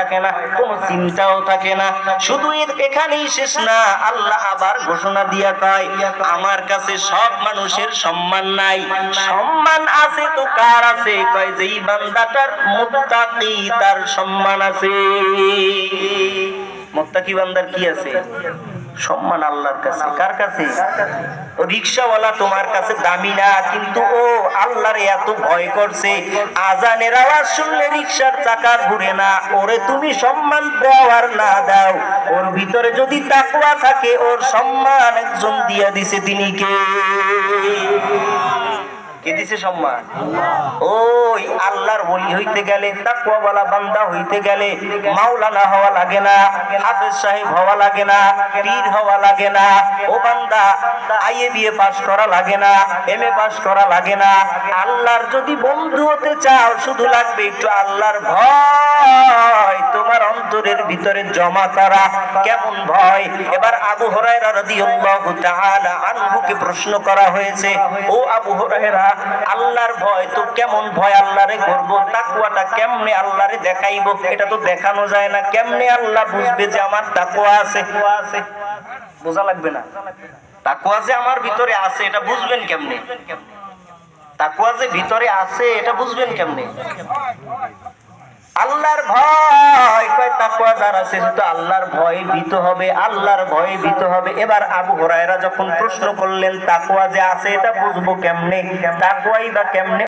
থাকে না, কোনো চিন্তাও থাকে না। শুধু এখানেই শেষ না, আল্লাহ আবার ঘোষণা দিয়া কয়, আমার কাছে সব মানুষের সম্মান নাই, সম্মান আছে তো কার আছে? কয় যেই বান্দাটার মুত্তাকি তার সম্মান আছে। মুত্তাকি বান্দার কি আছে? সম্মান আল্লাহর কাছে। কার কাছে? ও রিকশাওয়ালা তোমার কাছে দামি না, কিন্তু ও আল্লাহর এত ভয় করছে, আজানের আওয়াজ শুনলে রিকশার চাকা ঘুরে না। ওরে তুমি সম্মান দাও আর না দাও, ওর ভিতরে যদি তাকওয়া থাকে, ওর সম্মান একজন দিয়া দিছে। তিনি কে? কে দিছে সম্মান? ওই আল্লাহর ওলি হইতে গেলে, তাকওয়াওয়ালা বান্দা হইতে গেলে মাওলানা হওয়া লাগে না, হাফেজ সাহেব হওয়া লাগে না, পীর হওয়া লাগে না। ও বান্দা, আইএ বিএ পাস করা লাগে না, এমএ পাস করা লাগে না। আল্লাহর যদি বন্ধু হতে চাও, শুধু লাগবে একটু আল্লাহর ভয় তোমার অন্তরের ভিতরে জমা করা। কেমন ভয়? এবার আবু হুরায়রা রাদিয়াল্লাহু তাআলা আনহুকে প্রশ্ন করা হয়েছে, ও আবু হুরায়রা, আল্লাহর ভয় তো কেমন ভয় আল্লাহরে করব? তাকওয়াটা কেমনে আল্লাহরে দেখাইবো? এটা তো দেখানো যায় না। কেমনে আল্লাহ বুঝবে যে আমার তাকওয়া আছে? বোঝা লাগবে না? তাকওয়া যে আমার ভিতরে আছে এটা বুঝবেন কেমনে? তাকওয়া যে ভিতরে আছে এটা বুঝবেন কেমনে? আল্লাহর ভয়। কয় তাকওয়া যার আছে সে তো আল্লাহর ভয়ে ভীত হবে, আল্লাহর ভয়ে ভীত হবে। এবার আবু হুরায়রা যখন প্রশ্ন করলেন, তাকওয়া যে আছে এটা বুঝবো কেমনে? তাকওয়াই বা কেমনে